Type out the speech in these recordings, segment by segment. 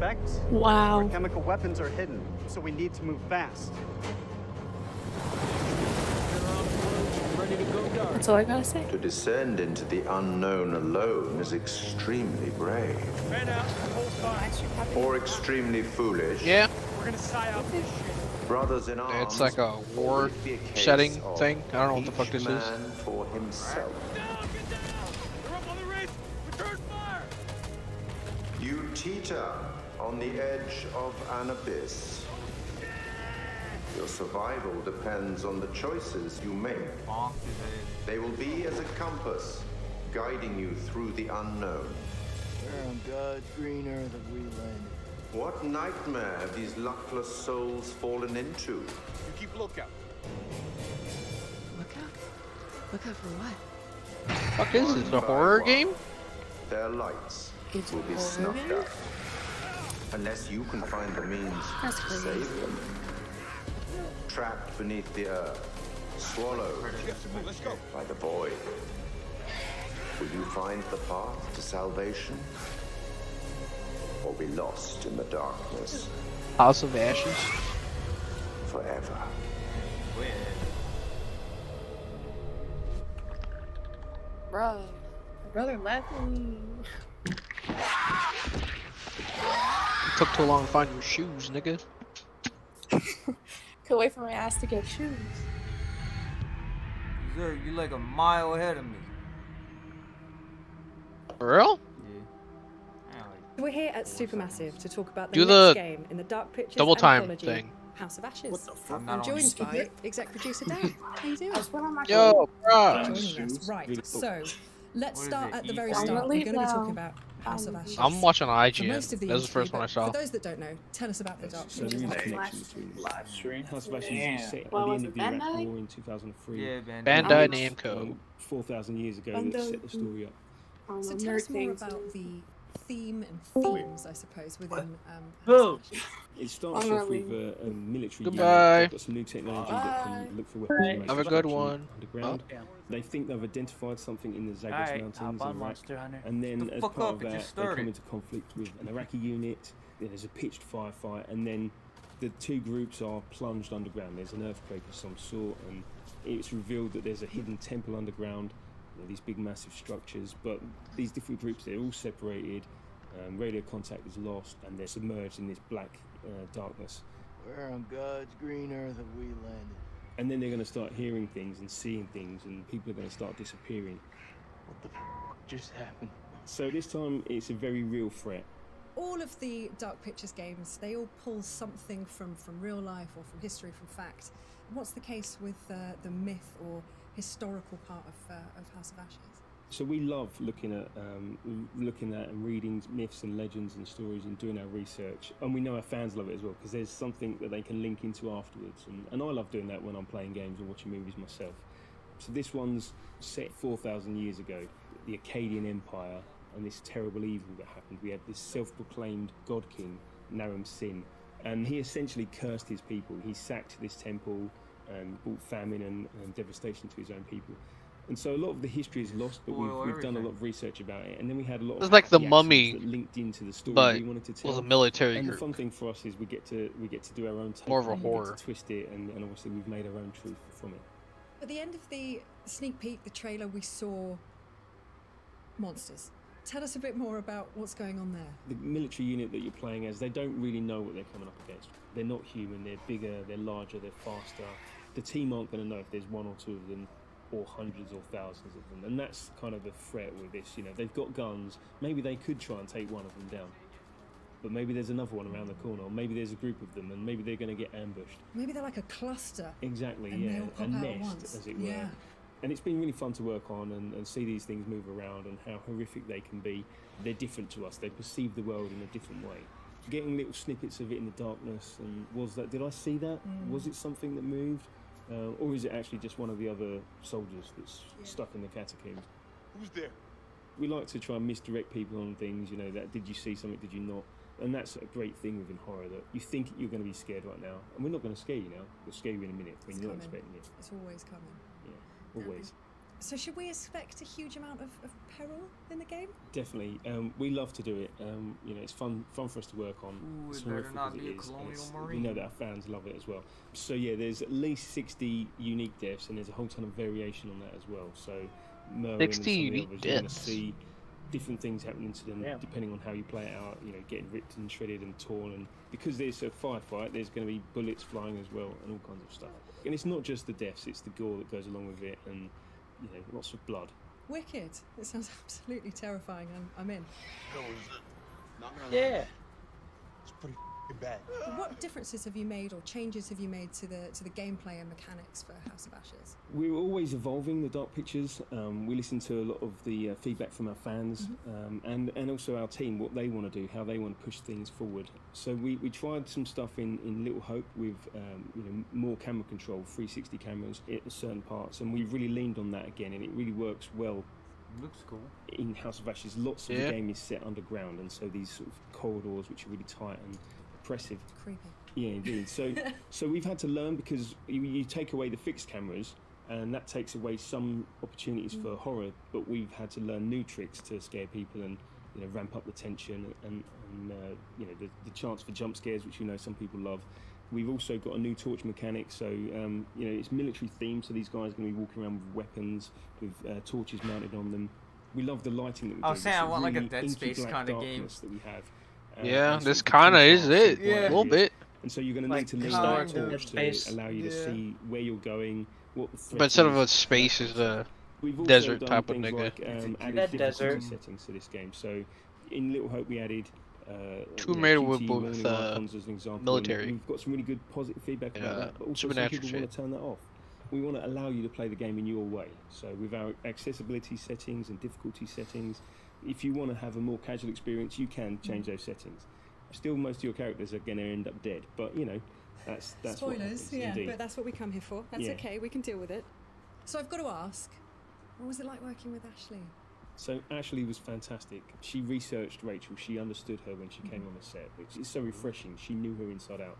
suspect? Wow. Our chemical weapons are hidden, so we need to move fast. That's all I gotta say. To descend into the unknown alone is extremely brave. Or extremely foolish. Yeah. We're gonna sigh off this shit. Brothers in arms. It's like a war setting thing. I don't know what the fuck this is. Man for himself. Get down! They're up on the ridge! Return fire! You teeter on the edge of an abyss. Your survival depends on the choices you make. They will be as a compass, guiding you through the unknown. Where on God's green earth have we landed? What nightmare have these luckless souls fallen into? You keep lookout. Look out. Look out for what? Fuck is this? A horror game? Their lights It's a will be horror snuffed game? out. Unless you can find the means That's to crazy. save them. Trapped beneath the earth, swallowed Let's go. by the void. Will you find the path to salvation? Or be lost in the darkness House of Ashes? forever? Bro. My brother left me. Took too long to find your shoes, nigga. Could wait for my ass to get shoes. Sir, you like a mile ahead of me. For real? Yeah. We're here at Supermassive to talk about the Do next the game in the Dark Pictures double time anthology, thing. House of Ashes. What the fuck? I'm not I'm on joined YouTube by yet. exec producer Dan. How you doing? Yo, bruh. Joining us. Right, so let's What is start it, at the very E4? start. I'm We're gonna going leave to be now. talking about House of Ashes. I'm watching on For most of the IGN. This is the first interview, one I but saw. For those that don't know, tell us about the Dark So there Pictures. is a Nice. connection between Live stream. House of Ashes Damn. was set at Well, the was end of it the Iraq Bandai? War in 2003. Yeah, man. Bandai Bandai. Namco. 4,000 years ago, Bandai. that set the story up. So tell us more about the theme and themes, I suppose, within Who? House of Ashes. It starts I'm off with early. a military Goodbye. unit. They've got some new technology that can look for weapons and make Have a good destruction one. underground. They think they've identified something in the Zagros Alright, Mountains hop in on Iraq. Monster Hunter. And then The as fuck part up, of it that, just they come started. into conflict with an Iraqi unit. There's a pitched firefight, and then the two groups are plunged underground. There's an earthquake of some sort, and it's revealed that there's a hidden temple underground. These big massive structures, but these different groups, they're all separated. Radio contact is lost, and they're submerged in this black darkness. Where on God's green earth have we landed? And then they're going to start hearing things and seeing things, and people are going to start disappearing. What the fuck just happened? So this time, it's a very real threat. All of the Dark Pictures games, they all pull something from real life or from history, from fact. What's the case with the myth or historical part of House of Ashes? So we love looking at and reading myths and legends and stories and doing our research, and we know our fans love it as well because there's something that they can link into afterwards. And I love doing that when I'm playing games or watching movies myself. So this one's set 4,000 years ago, the Akkadian Empire, and this terrible evil that happened. We had this self-proclaimed god king, Naram Sin, and he essentially cursed his people. He sacked this temple and brought famine and devastation to his own people. And so a lot of the history is lost, but we've done a lot of research about it. And then we had a lot of It's like the actions Mummy, that linked into the story but we wanted to it tell. was a military And the group. fun thing for us is we get to do our own take. More of a on it, we get horror. to twist it, and obviously we've made our own truth from it. At the end of the sneak peek, the trailer, we saw monsters. Tell us a bit more about what's going on there. The military unit that you're playing as, they don't really know what they're coming up against. They're not human, they're bigger, they're larger, they're faster. The team aren't going to know if there's one or two of them or hundreds or thousands of them. And that's kind of the threat with this. You know, they've got guns, maybe they could try and take one of them down. But maybe there's another one around the corner, or maybe there's a group of them, and maybe they're going to get ambushed. Maybe they're like a cluster. Exactly, And yeah, they all pop a out at nest, once. as it were. Yeah. And it's been really fun to work on and see these things move around and how horrific they can be. They're different to us. They perceive the world in a different way. Getting little snippets of it in the darkness, and did I see that? Was it something that moved? Or is it actually just one of the other soldiers that's stuck in the catacombs? Who's there? We like to try and misdirect people on things, you know, that did you see something, did you not? And that's a great thing within horror, that you think you're going to be scared right now, and we're not going to scare you now. We'll scare you in a minute when It's you're not coming. expecting it. It's always coming. Yeah, always. So should we expect a huge amount of peril in the game? Definitely. We love to do it. You know, it's fun for us to work on. Ooh, It's it better horrific not as be it a is, and colonial we marine. know that our fans love it as well. So yeah, there's at least 60 unique deaths, and there's a whole ton of variation on that as well. So Merwin 60 and some of the unique others, you're going to deaths. see different things happening to them Yeah. depending on how you play it out. You know, getting ripped and shredded and torn, and because there's a firefight, there's going to be bullets flying as well, and all kinds of stuff. And it's not just the deaths; it's the gore that goes along with it, and you know, lots of blood. Wicked. It sounds absolutely terrifying. I'm in. Yeah. It's pretty bad. What differences have you made or changes have you made to the gameplay and mechanics for House of Ashes? We're always evolving the Dark Pictures. We listen to a lot of the feedback from our fans, and also our team, what they want to do, how they want to push things forward. So we tried some stuff in Little Hope with you know, more camera control, 360 cameras at certain parts, and we've really leaned on that again, and it really works well. Looks cool. In House of Ashes, lots of Yeah. the game is set underground, and so these sort of corridors, which are really tight and oppressive. Creepy. Yeah, indeed. So we've had to learn, because you take away the fixed cameras, and that takes away some opportunities for horror. But we've had to learn new tricks to scare people and, you know, ramp up the tension and you know, the chance for jump scares, which you know some people love. We've also got a new torch mechanic, so you know, it's military themed. So these guys are going to be walking around with weapons, with torches mounted on them. We love the lighting that we do. I was saying this I want like a really Dead inky Space black kind of game. darkness that we have. Yeah, and this sort of kind of the is it. contrast Yeah. A little bit. And so you're going to Like need to lean Star on the Wars torch Space. to allow you to Yeah. see where you're going, what the threat But instead of is. a space, is a We've also desert done type of things nigga. like, added That difficulty desert. settings to this game. So in Little Hope we added Two made with QT both, warning icons as an example, and military. We've got some really good positive feedback about Yeah, that, but also some supernatural people want shit. to turn that off. We want to allow you to play the game in your way. So with our accessibility settings and difficulty settings, if you want to have a more casual experience, you can change those settings. Still, most of your characters are going to end up dead, but you know, that's what Spoilers, happens, yeah, indeed. but that's what we come here for. That's Yeah. okay, we can deal with it. So I've got to ask, what was it like working with Ashley? So Ashley was fantastic. She researched Rachel. She understood her when she came on the set, which is so refreshing. She knew her inside out.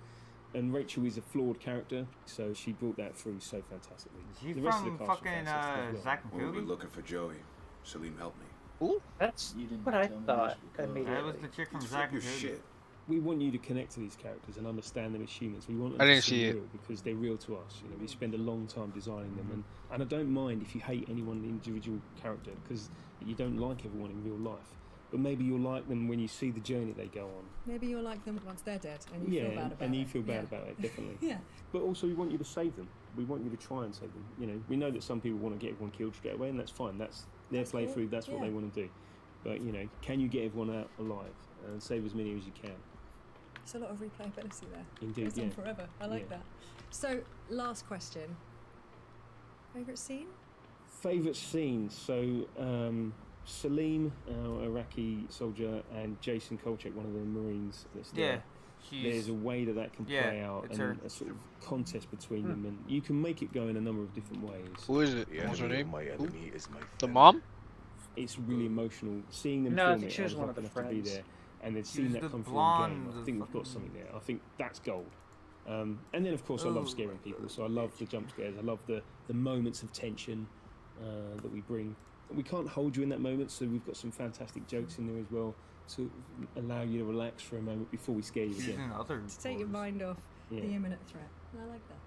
And Rachel is a flawed character, so she brought that through so fantastically. She's The rest of from the cast were fucking fantastic as well. Zack and We'll be Cody. looking for Joey. Salim, help me. That's what I thought That was immediately. the chick from He's Zack full and of Cody. shit. We want you to connect to these characters and understand them as humans. We want them I to didn't seem see it. real because they're real to us. You know, we spend a long time designing them, and I don't mind if you hate any one individual character because you don't like everyone in real life. But maybe you'll like them when you see the journey they go on. Maybe you'll like them once they're dead and you Yeah, feel bad about it. and you feel bad Yeah. about it, definitely. Yeah. But also, we want you to save them. We want you to try and save them. You know, we know that some people want to get everyone killed straight away, and that's fine. That's their That's cool. playthrough. That's what Yeah. they want to do. But you know, can you get everyone out alive and save as many as you can? There's a lot of replayability there. Indeed, Goes on yeah. forever. I like Yeah. that. So, last question. Favourite scene? Favourite scenes. So Salim, our Iraqi soldier, and Jason Kolchak, one of the Marines that's Yeah. there. There's She's a way that can Yeah, play out it's and her. a sort of contest between them, and you can make it go in a number of different ways. Who is it? The What's her enemy of name? my Who? enemy is my The friend. mom? It's really emotional seeing them No, I film think it. she was I one was of lucky the enough to be friends. there, and then She seeing was that the come through in blonde, game. I the think we've got fucking- something there. I think that's gold. And then of course I Oh, love scaring people, so I love the jump scares. I love the moments of tension that we bring. We can't hold you in that moment, so we've got some fantastic jokes in there as well to allow you to relax for a moment before we scare you she's again. in other. To take your wars. mind off Yeah. the imminent threat. I like that.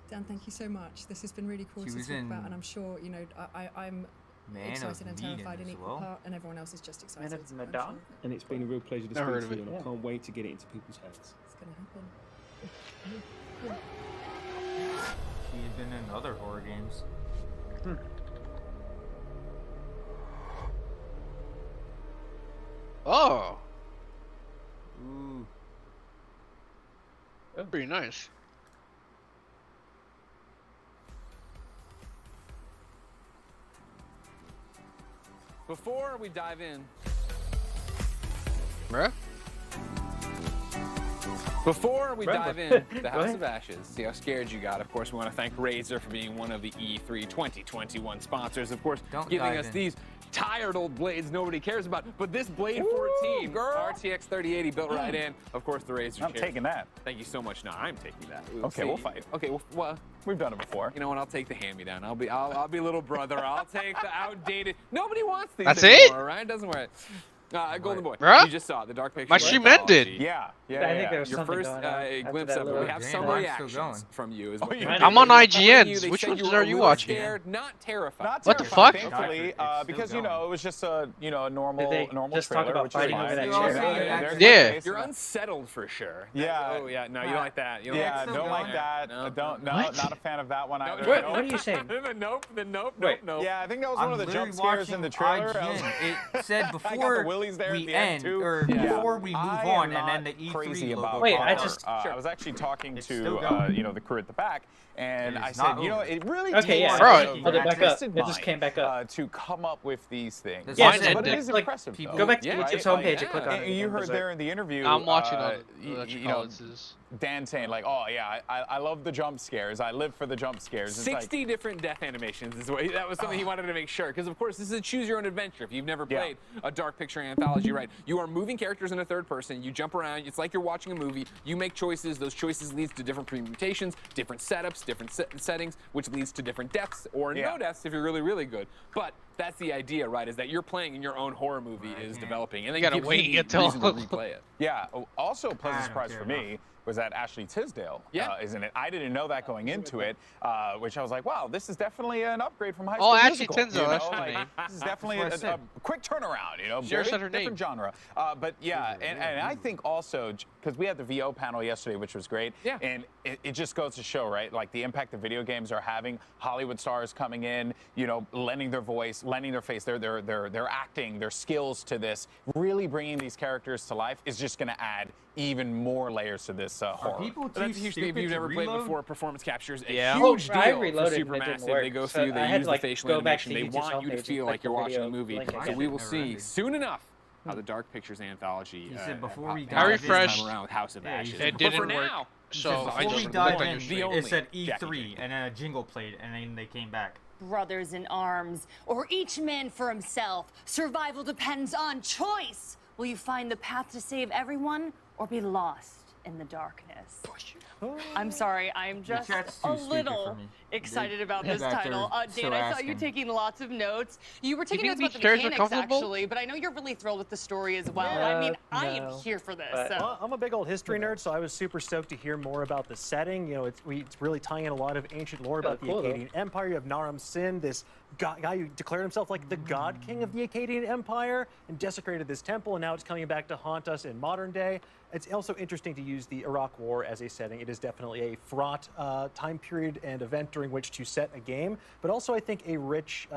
Dan, thank you so much. This has been really cool She to was talk in about, and I'm sure, you know, I'm Man excited of and Medan terrified in as equal well. part, and everyone else is just excited. Man of I'm Medan? sure And it's been a real pleasure to Never heard speak of to you, it. and I can't wait to get it into people's hands. it's going to happen. She's been in other horror games. Oh, Ooh. pretty nice. Before we dive in, Bruh? Before we Remember. dive in, the Go House ahead. of Ashes, see how scared you got. Of course, we want to thank Razer for being one of the E3 2021 sponsors. Of course, Don't giving dive us in. these tired old blades nobody cares about. But this Blade 14 RTX 3080 built right in. Of course, the Razer. I'm taking that. Thank you so much. No, I'm taking that. Okay, we'll fight. Okay, well, we've done it before. You know what? I'll take the hand-me-down. I'll be little brother. I'll take the outdated. Nobody wants these That's anymore, it? right? Doesn't worry. Golden Boy, Bruh? you just saw the Dark Pictures. My stream ended. Yeah. I think there was Your something first going on glimpse after of that it. We little- have Damn, some mine's still reactions going. from you. Is Oh, what you we're did? doing. I'm on They IGNs. said Which you ones were are you really watching? Scared, not terrified. Not What the terrified, fuck? Thankfully, It's still because going. it was just a a normal Did they normal just talk trailer, about which is fighting fine. over that You chair? also- There's my Yeah. face. You're unsettled for sure. Yeah. Oh yeah. No, you don't like that. You don't Yeah, like that. don't like going. that. No. Don't. No, What? not a fan of that one either. What Nope. are you saying? The nope. Wait. Yeah, I think that was one I'm of the literally jump scares in watching the trailer. I was- IGN. It said I got the before willies there at we the end, end, too. or Yeah. before we move I on, am and then not the crazy E3 about logo. Wait, horror. I just- I was actually talking It's still to going. the crew at the back, and It I is said, not you know, over. it really Okay, takes yeah. Bro, a hold it back up. twisted It just came back up. mind, to come up with these things. That's Yeah, what I so- said. but it is like, impressive. people- Go back to Yeah, YouTube's right. homepage Yeah. and click on it. And you again, heard because, there in the interview. I'm watching on you know, Dan saying like, oh yeah, I love the jump scares. I live for the jump scares. It's 60 different death animations is what that was something he wanted to make sure, because of course this is a choose your own adventure. If you've never played a Dark Picture anthology, right? You are moving characters in a third person. You jump around. It's like you're watching a movie. You make choices. Those choices leads to different permutations, different setups, different settings, which leads to different deaths or no deaths if you're really, really good. But that's the idea, right? Is that you're playing and your own horror movie is developing, and then You gotta gives wait you the until- reason to replay it. Yeah. Also, a pleasant I don't surprise care for me was that Ashley Tisdale Yeah. is in it. I didn't know that going into it, which I was like, wow, this is definitely an upgrade from High Oh, School Ashley Musical. Tisdale, you that's know, her like, name. This is definitely That's what I a said. quick turnaround, you know, She very said her different name. genre. But yeah, and I think also, because we had the VO panel yesterday, which was great, Yeah. and it just goes to show, right, like the impact that video games are having, Hollywood stars coming in, you know, lending their voice, lending their face, their acting, their skills to this, really bringing these characters to life is just going to add even more layers to this horror. People too That's a huge thing. If stupid you've to never played reload? before, performance captures a Yeah. huge deal I for reloaded and it didn't Supermassive. work. They go So through, I they had use to, the like, facial go back animation. to They YouTube's want you to homepage feel and like click you're the watching a video movie. link So again. we will Never see ended. soon enough how the Dark Pictures anthology. He said before we pops dive out in- this refreshed. time around with House of Yeah, he Ashes. said It But for didn't work. now, So I Before just we looked dive on your in, stream. it said Jackie E3, Jane. and then a jingle played, and then they came back. Brothers in arms, or each man for himself. Survival depends on choice. Will you find the path to save everyone, or be lost in the darkness? I'm sorry, I'm just chat's too a stupid little for me. excited about They- this that title. they're Dan, still I saw you asking. taking lots of notes. You were taking think notes these about the chairs are mechanics, comfortable? actually, but I know you're really thrilled with the story as well. I mean, I am no, here for this. but- So. Well, I'm a big old history nerd, so I was super stoked to hear more about the setting. You know, it's really tying in a lot of ancient lore about the cool, though. Akkadian Empire. You have Naram Sin, this guy who declared himself like the god king of the Akkadian Empire and desecrated this temple, and now it's coming back to haunt us in modern day. It's also interesting to use the Iraq War as a setting. It is definitely a fraught time period and event during which to set a game, but also I think a rich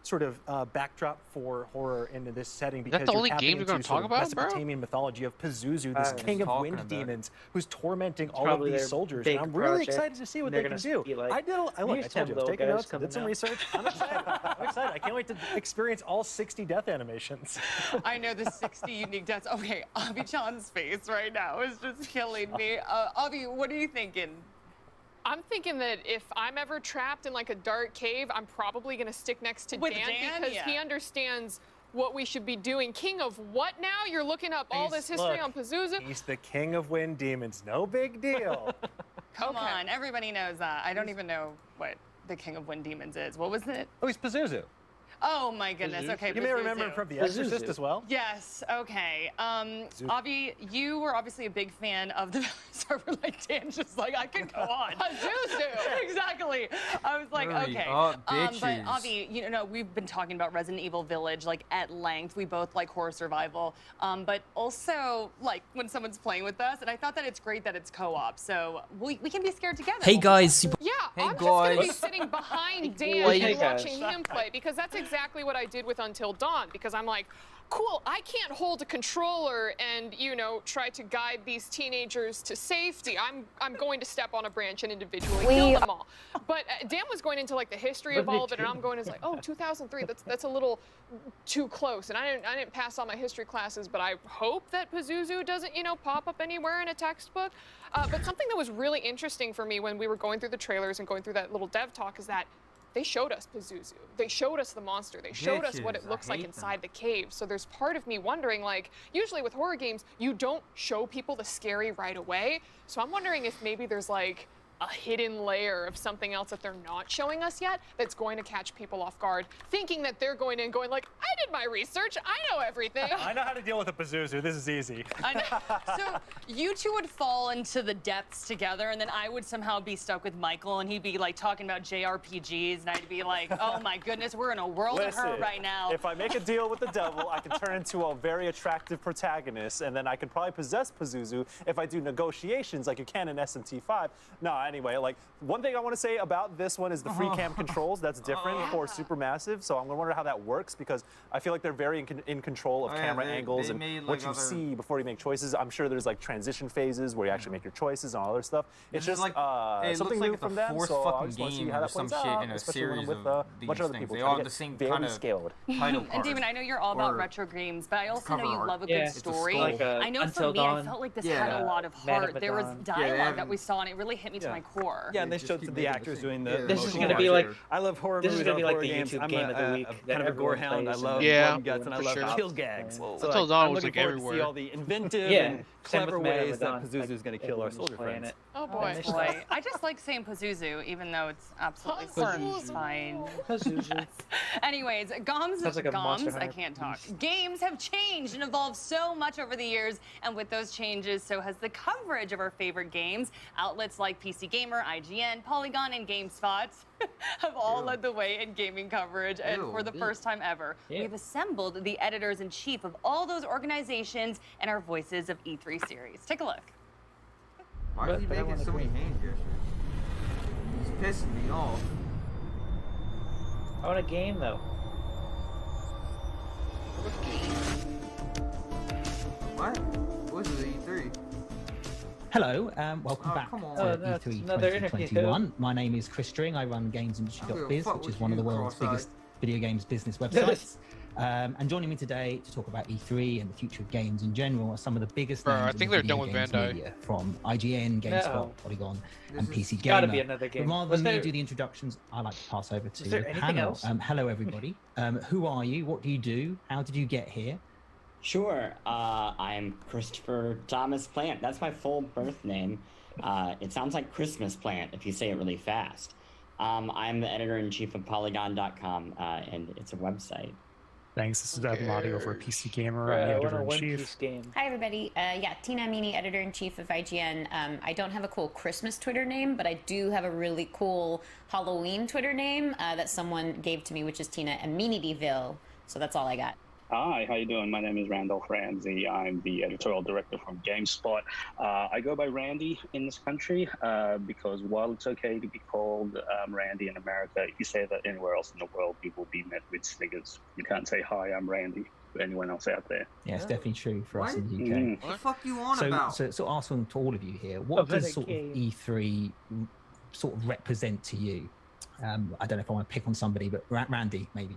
sort of backdrop for horror into this setting because the you're only tapping game you're gonna into sort talk of about, bro? Mesopotamian mythology of Pazuzu, this was king of talking wind about it. demons who's tormenting all of probably these their soldiers. big And I'm really project. excited to see what They're they can gonna do. be like, I told you, I "Here's was 10 taking little notes, guys I did some coming out." research. I'm excited. I'm excited. I can't wait to experience all 60 death animations. I know the 60 unique deaths. Okay, Avi Chan's face right now is just killing me. Avi, what are you thinking? I'm thinking that if I'm ever trapped in like a dark cave, I'm probably gonna stick next to With Dan Dan? because Yeah. he understands what we should be doing. King of what now? You're looking up all this history Look, on Pazuzu? He's the king of wind demons. No big deal. Come on, everybody knows that. I don't even know what the King of Wind Demons is. What was it? Oh, he's Pazuzu. Oh my goodness. Okay, You may remember him Pazuzu. from The Exorcist as well. Yes. Okay. Avi, you were obviously a big fan of the. Sorry, we're like Dan, just like I could go on. Pazuzu. Exactly. I was like, Hurry okay. up, But bitches. Avi, you know, we've been talking about Resident Evil Village like at length. We both like horror survival, but also like when someone's playing with us. And I thought that it's great that it's co-op, so we can be scared together. Hey guys, Yeah, Hey, I'm just gonna be guys. sitting behind Dan Hey, and guys. watching him play because that's exactly what I did with Until Dawn because I'm like, cool, I can't hold a controller and, you know, try to guide these teenagers to safety. I'm going to step on a branch and individually kill them all. But Dan was going into like the history of What did all they of it and I'm going as like, oh, 2003, that's a little too close. And I didn't pass all my history classes, but I hope that Pazuzu doesn't, you know, pop up anywhere in a textbook. But something that was really interesting for me when we were going through the trailers and going through that little dev talk is that they showed us Pazuzu. They showed us the monster. They showed us what Bitches, it looks I like hate inside the cave. So there's part of me wondering, like, usually with horror games, you don't show people the scary right away. So I'm wondering if maybe there's like a hidden layer of something else that they're not showing us yet that's going to catch people off guard, thinking that they're going in going like, I did my research, I know everything. I know how to deal with a Pazuzu. This is easy. I know. So you two would fall into the depths together, and then I would somehow be stuck with Michael, and he'd be like talking about JRPGs, and I'd be like, oh my goodness, we're in a world of hurt right now. If I make a deal with the devil, I can turn into a very attractive protagonist, and then I can probably possess Pazuzu if I do negotiations like you can in SMT5. No, anyway, like, one thing I want to say about this one is the free cam controls. That's different for Supermassive, so I'm going to wonder how that works, because I feel like they're very in control of camera angles and what you see before you make choices. I'm sure there's like transition phases where you actually make your choices and all other stuff. It's just like, something new from them, so I just want to see how that plays out, in a especially when I'm series with a bunch of other things. people. They all have the same kind of scaled. title And Damon, I know you're all about retro games, but I also know you love a good story. I know for me, I felt like this had a lot of heart. There was dialogue that we saw, and it really hit me to my core. Yeah, and they showed the actors doing the. This is going to be like. I love horror This movies. is going to be like the games. YouTube game of the week. Kind of a gore hound. I love blood guts and I love kill gags. So Until Dawn I'm was looking like forward to see everywhere. all the inventive and clever ways that Pazuzu is going to kill our soldier friends. Oh boy. I just like saying Pazuzu, even though it's absolutely fine. Pazuzu. Anyways, Sounds like a Monster Goms, I Hunter can't talk. Games have changed and evolved so much over the years, and with those changes, so has the coverage of our favorite games. Outlets like PC Gamer, IGN, Polygon, and GameSpot have all led the way in gaming coverage, and for the first time ever, we've assembled the editors-in-chief of all those organizations and our Voices of E3 series. Take a look. Why is he making so many hand gestures? He's pissing me off. I want a game though. What? What's the E3? Hello, welcome back come on. to Oh, E3 that's another interview. 2021. My name is Chris String. I run GamesIndustry.biz, fuck which with is one of the you, world's cross-eyed. biggest video games business websites. And joining me today to talk about E3 and the future of games in general are some of the biggest Bro, names I in think the they're video done with games Bandai. media, from IGN, GameSpot, No. Polygon, This and has PC gotta Gamer. be another game. But rather Was than me there- do the introductions, I like to pass over to there the anything panel. else? Hello, everybody. Who are you? What do you do? How did you get here? Sure. I'm Christopher Thomas Plant. That's my full birth name. It sounds like Christmas Plant if you say it really fast. I'm the editor-in-chief of Polygon.com, and it's a website. Thanks. This is Evan Lottie over at PC Gamer. I'm the editor-in-chief. Hi, everybody. Yeah, Tina Amini, editor-in-chief of IGN. I don't have a cool Christmas Twitter name, but I do have a really cool Halloween Twitter name that someone gave to me, which is Tina Aminideville. So that's all I got. Hi, how you doing? My name is Randolph Ramsey. I'm the editorial director from GameSpot. I go by Randy in this country because while it's okay to be called Randy in America, if you say that anywhere else in the world, you will be met with sniggers. You can't say, hi, I'm Randy, to anyone else out there. Yeah, it's definitely true for us in the UK. Mm. What the fuck you on So, about? so asking to all of you here, what About does a sort of game. E3 sort of represent to you? I don't know if I want to pick on somebody, but Randy, maybe.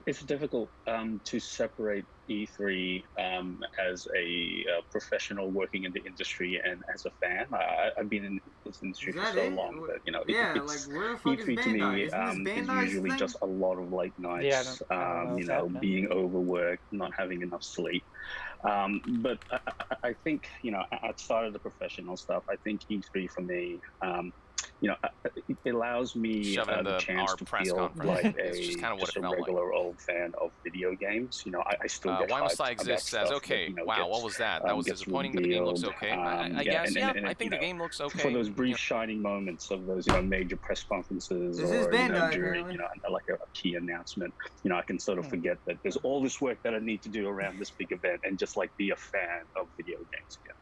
It's difficult to separate E3 as a professional working in the industry and as a fan. I've been in this industry Is for that so it? long that, you know, Yeah, it's, like, where the fuck is E3 to me Bandai? Isn't this is Bandai's usually thing? just a lot of late nights, Yeah, I don't know you that, know, man. being overworked, not having enough sleep. But I think, you know, outside of the professional stuff, I think E3 for me, you know, it allows me Shoving the the- chance our to press feel conference. like It's just kinda what just it a felt like. regular old fan of video games. You know, I still get Why must hyped I about exist stuff as that, okay? you know, Wow, gets, what was that? That was gets disappointing, but the game looks revealed. okay. I guess, and, I you think the know, game looks okay. For those brief shining moments of those, you know, major press conferences This is or, you know, Bandai, during, apparently. you know, like a key announcement, you know, I can sort of forget that there's all this work that I need to do around this big event and just like be a fan of video games again.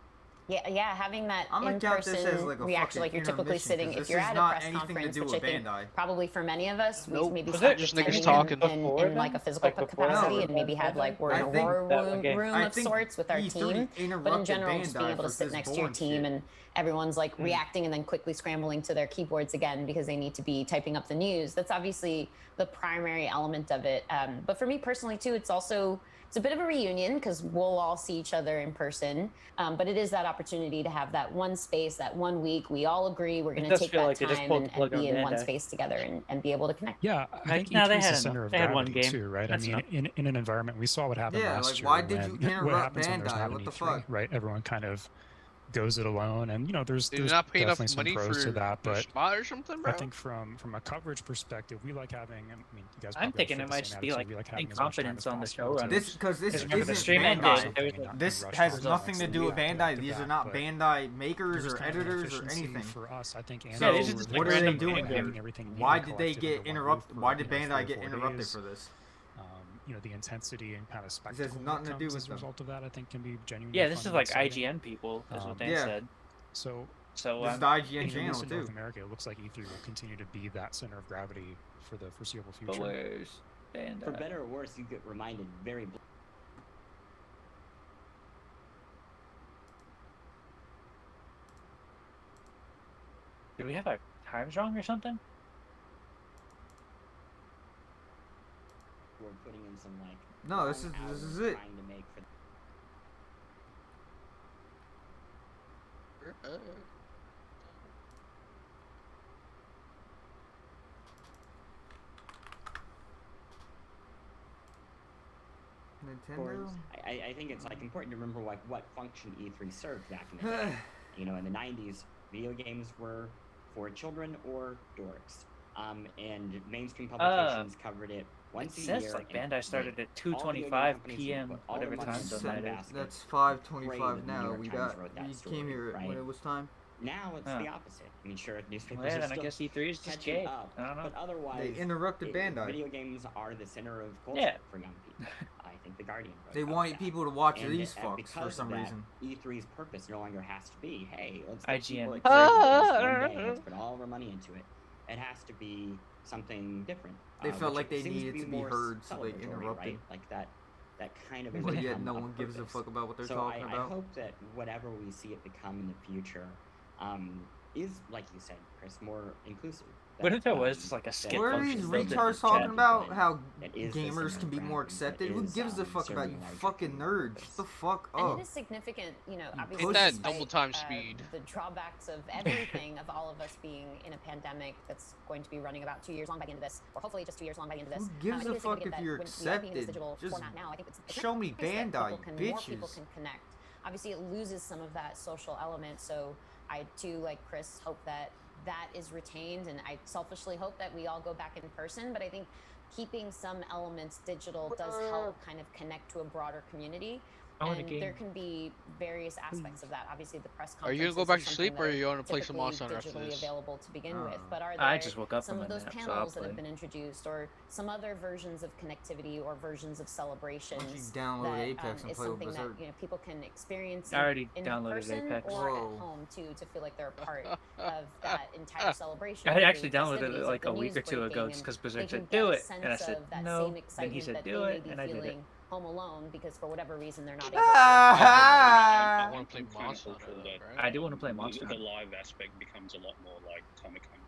Yeah, having that I'm gonna count this in-person as like a reaction, fucking like you're typically intermission, sitting, 'cause if this you're is at a not press anything to conference, do which with I think Bandai. probably for many of us, we maybe Was stopped it just attending niggas talking in before like a physical Like before capacity that? and maybe had like we're in I a think horror that- room I of think sorts with our E3 team, but in interrupted general, just being Bandai able to for sit next to your Fizborn team shit. and everyone's like reacting and then quickly scrambling to their keyboards again because they need to be typing up the news. That's obviously the primary element of it. But for me personally too, it's also it's a bit of a reunion because we'll all see each other in person. But it is that opportunity to have that one space, that 1 week. We all agree we're going to take that time and be in one space together and be able to connect. Yeah, I think no, E3 they is the had center of they had one gravity game. too, right? That's I mean, in an environment, we saw what happened Yeah, last like, year. why did you when, what interrupt happens when there's Bandai? not an What the E3, fuck? right? Everyone kind of goes it alone, and you know, there's Did you not pay enough definitely some money pros for to that, your but spot or something, bro? I think from a coverage perspective, we like having. I mean, you guys. I'm probably thinking share it the might same just be attitude. like We like having as much time incompetence as on the possible to- showrunners. This because this Remember the isn't stream ended, Bandai. there was a- This rush has hour nothing to next do with week Bandai. to These are that, not but Bandai makers there's or kind of editors or inefficiency anything. for us, I think. So this is just what like are they random doing random. here? Everything Why being did they collected get under one interrupted? roof Why for, did you know, 3 Bandai or get 4 interrupted days. for this? You know, the intensity and kind of This spectacle has nothing that to do comes with as a them. result of that, I think, can be genuinely Yeah, this fun is and like exciting. IGN people, is what Dan Yeah. said. So This is the IGN at least channel in too. North America, it looks like E3 will continue to be that center of gravity for the foreseeable But future. where's Bandai? For better or worse, you get reminded very. Do we have our times wrong or something? We're putting in some like. No, this long is hours it. Trying to make for. Nintendo. I think it's like important to remember like what function E3 served back in the day. You know, in the 90s, video games were for children or dorks. And mainstream publications covered it once a says year. like and Bandai started at all video game 2:25 companies p.m. put all whatever their money time in zone the that is. basket. That's Pray that 5:25 the New now. York We Times got. wrote that We story, came here right? when it was time. Now it's the opposite. I mean, sure, newspapers Well, yeah, are then I still guess E3 is just catching gay. up, I don't know. but otherwise, They interrupted Bandai. Video games are the center of culture Yeah. for young people. I think The Guardian wrote They about want that. people to watch And these and fucks because for of some that, reason. E3's purpose no longer has to be, hey, let's IGN. get people excited for this one day, let's put all of our money into it. It has to be something different. They felt which like they seems needed to be more heard, so they celebratory, interrupted. Right? Like that kind of. But has yet become no a one gives a purpose. fuck about what they're So talking I about. hope that whatever we see it become in the future, is like you said, Chris, more inclusive. What if there was just like a skip What are function these built into retards chat? talking about? How that is the gamers center can be of more gravity, that accepted? Who is, gives a fuck about serving you larger fucking nerds? Shut the fuck And up. it is significant, you know, You obviously. pussy. Hit that despite, double time speed. The drawbacks of everything, of all of us being in a pandemic that's going to be running about 2 years long by the end of this, or hopefully just 2 years long by the end of this. Who gives I think a it is fuck significant if that you're when we are being in this accepted? digital Just format now, I think it's show me nice that Bandai, more people bitches. can connect. Obviously, it loses some of that social element, so I too, like Chris, hope that that is retained, and I selfishly hope that we all go back in person, but I think keeping some elements digital does help kind of connect to a broader community. I want a And game. there can be various aspects of that. Obviously, the press Are you conferences gonna go back are to something sleep, or that are you gonna play some typically Monster after digitally this? available to begin with, but are there I just woke up some from of a those nap, so I'll panels that play. have been introduced, or some other versions of connectivity or versions of celebrations download that Apex and is play with something that Berserk. people can experience I already in downloaded person Apex. or Whoa. at home too, to feel like they're a part of that entire celebration. I through actually downloaded festivities it of like the a week or news two ago breaking, just because and Berserk they can said, do get a it. And I sense said, of that no. same Then he excitement said, that do they may it. be And I did it. feeling home alone because for whatever reason they're not able I to. want to play Monster. I do want to play Monster. The live aspect becomes a lot more like Comic Con.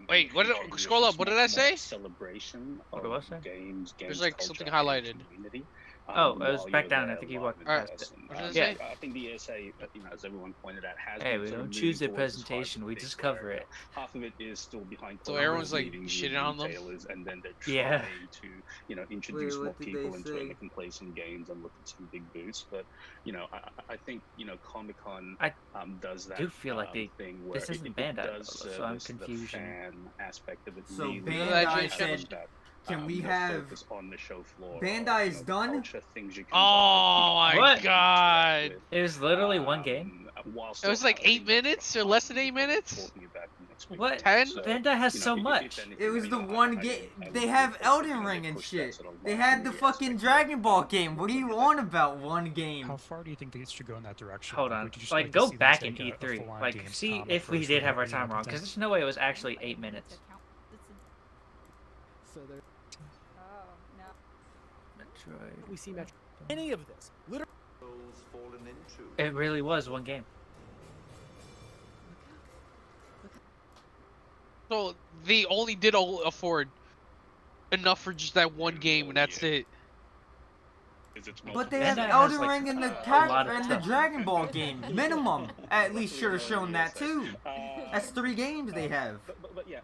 Wait, what did Future, scroll it's up? What much did I more say? Celebration What of did I say? games, There's like culture, something and highlighted. community. Oh, it was while back you're down. I there think you live walked in past it. person. What did it Yeah. say? I think the ESA, as everyone pointed out, has Hey, been we sort of don't moving choose their towards this presentation. We hybrid just thing where cover it. half of it is still behind So closed everyone's, doors like, meetings shitting with on them? retailers, and then they're Yeah. trying to, introduce Wait, more what did people they into it, say? and they can play some games and look at some big booths. But I think Comic Con I does that. do feel like thing where this isn't it Bandai, does though, so I'm service the confused. fan aspect of it. So really Bandai has said, that, can we the have focus on the show floor? Bandai's of, done? culture, things you can Oh buy, my What? god! It was literally one game. while It still was like having 8 minutes or less than 8 minutes? talking about next week. What? 10? So, Bandai has so if much. anything, It was the I one think game. I They would have think Elden they Ring and push that shit. sort of They live had the community fucking aspect. Dragon Ball game. What are you on about? One game. How far do you think they should go in that direction? Hold Like, on. would you just Like, to go see them back in take a E3. full-on Like, Gamescom see if we approach did to have it, our you know, time wrong, but because then- there's no way it was actually 8 minutes. So there. Metroid. We see Metro. Any of this, literally. It really was one game. So they only did afford enough for just that one game, and that's it. But they Bandai have has, Elden like, Ring and the a lot of and the stuff. Dragon Ball game. Minimum, at least should have shown that too. That's 3 games they have. But yeah,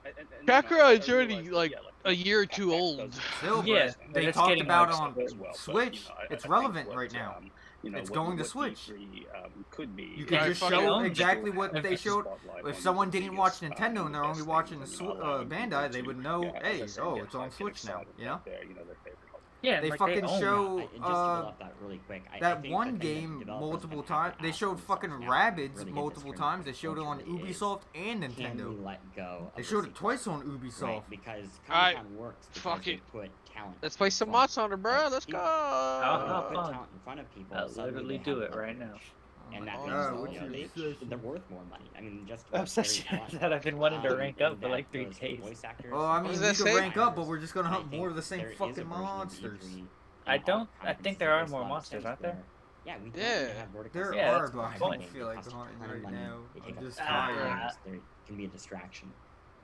Kakarot is already like a year or two old. Still, but Yeah, but they it's talked getting about more on as well. But, Switch. you know, I It's think relevant what, right now. you know, It's what- going to what Switch. E3, could be. You can Yeah, just fucking show own it. exactly what If they it's showed. Spotlight If on someone the didn't watch biggest, Nintendo and they're only best watching things the and allowing Bandai, people they to, would know, yeah, hey, as I said, oh, get it's on hyped and Switch now. excited You know? about their, you know, their favorite hobby. Yeah, They like, fucking own show just to build up that really quick, I that think one the thing that game developers multiple can have times. They ask showed themselves fucking now, Rabbids really get multiple this times. They showed it on culturally is, Ubisoft and Can Nintendo. we let go They of showed the it twice on sequel? Ubisoft. Right, because Alright, Comic-Con works because fuck they it. put talent Let's play some Monster Hunter, bro. Let's go. I'll put fun. talent in front of people. I'll suddenly literally they do have it right leverage. now. And that Oh, means yeah, you what's know, your they're worth more money. I mean, just I'm such that I've been wanting to rank up for like 3 those days. voice actors, Oh, I mean, does we that can say? rank up, but we're just gonna I hunt more think of the same there is a fucking version of monsters. E3 I in all don't. I conferences think there that are makes a more lot of monsters, sense aren't there? where, yeah, we don't Yeah. need to have vertical There Yeah, are, that's but I the don't point. feel like Costs a hunting ton of right money, now. they I'm take up just space, tired. there can be a distraction.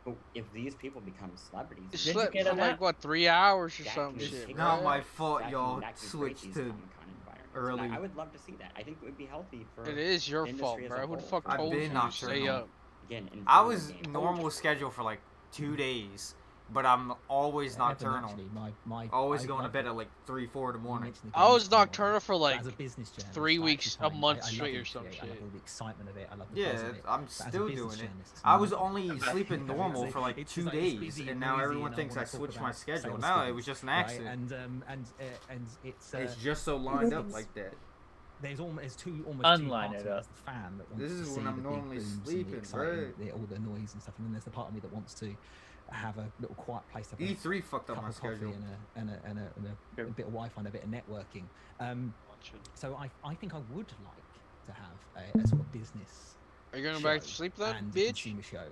But if these people become celebrities, You Did you slept get for an like app? what 3 hours or that some can shit, take Not bro. my fault, that y'all can create switched these to Comic-Con environments. early. I would love to see that. I think it would be healthy for It is your the fault, industry as bro. a Who the whole, fuck for I've told been you to nocturnal. stay up? Again, I informal was games. normal schedule for like 2 days, but I'm always nocturnal. Always going to bed at like 3, 4 in the morning. I was nocturnal for like as a business journalist, 3 I weeks, actually a find- month I love straight or E3, some I love shit. all the excitement of it. I love the Yeah, buzz of it. I'm But as a still business doing it. journalist, it's I was not- only sleeping normal for like It's 2 like it's days, busy and now noisy everyone and I thinks I wanna talk switched my about schedule. sales No, it figures, was just an right? accident. And it's It's just so lined up like that. There's almost two Unline parts it of me. up. As the fan that wants This to is see when I'm the big normally booms and sleeping, the excitement, right? all the noise and stuff, and then there's the part of me that wants to have a little quiet place to have E3 a fucked up cup my of coffee schedule. and a bit of Wi-Fi and a bit of networking. So I think I would like to have a sort of business. Are you going back to show sleep then, and a bitch? consumer show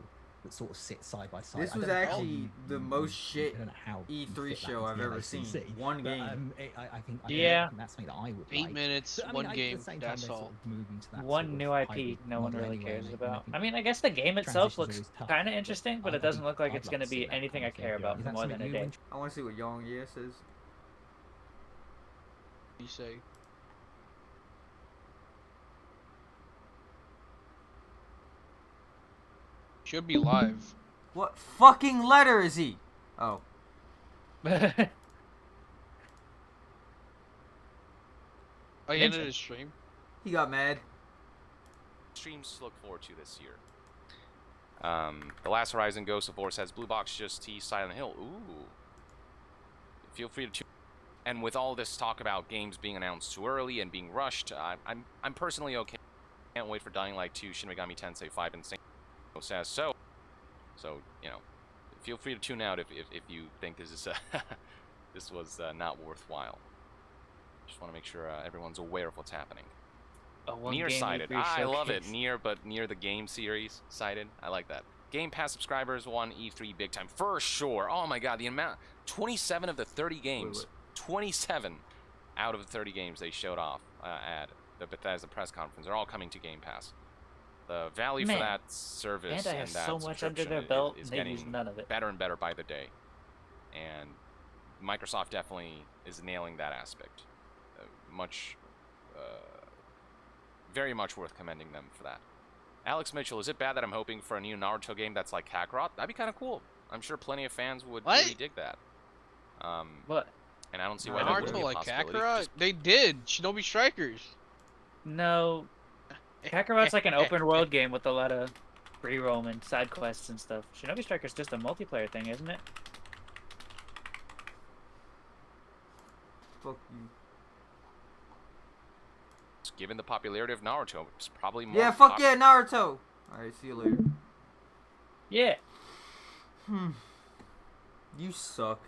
that sort of sits side by side. This I was don't know how actually you- the you- most you- shit I don't know how you E3 fit that show into I've the ever LACC, seen. One but, game. I think Yeah. that's something that I would 8 like. minutes, So, I mean, one at game, the same time, that's they're sort all. of moving to that sort One of new IP hybrid no one model really anyway, cares and about. think I mean, I guess the game itself transition's looks always tough. kind of interesting, but I it doesn't think look like I'd it's love going to to see be that anything kind I of care thing. about Is for that more than something a you day. I want to see what Young Ye says. You say. Should be live. What fucking letter is he? Oh. Oh, he ended his stream. He got mad. Streams to look forward to this year. The Last Horizon, Ghost of War says Blue Box just teased Silent Hill. Ooh. Feel free to tune. And with all this talk about games being announced too early and being rushed, I'm personally okay. Can't wait for Dying Light 2, Shin Megami Tensei 5, and Saint says so. So you know, feel free to tune out if you think this is this was not worthwhile. Just want to make sure everyone's aware of what's happening. Nier cited. I love it. Nier, but Nier the game series cited. I like that. Game Pass subscribers won E3 big time for sure. Oh my god, the amount. 27 of the 30 games. 27 out of the 30 games they showed off at the Bethesda press conference are all coming to Game Pass. The value for that service Bandai and has that so much under their subscription belt, is and they use getting none of it. better and better by the day. And Microsoft definitely is nailing that aspect. Very much worth commending them for that. Alex Mitchell, is it bad that I'm hoping for a new Naruto game that's like Kakarot? That'd be kind of cool. I'm sure plenty of fans would really dig that. What? And I don't see why that wouldn't Naruto be a like possibility. Kakarot? They did. Shinobi Strikers. No. Kakarot's like an open world game with a lot of free roam and side quests and stuff. Shinobi Striker's just a multiplayer thing, isn't it? Fuck you. Given the popularity of Naruto, it's probably more. Yeah, fuck yeah, Naruto. Alright, see you later. Yeah. You suck.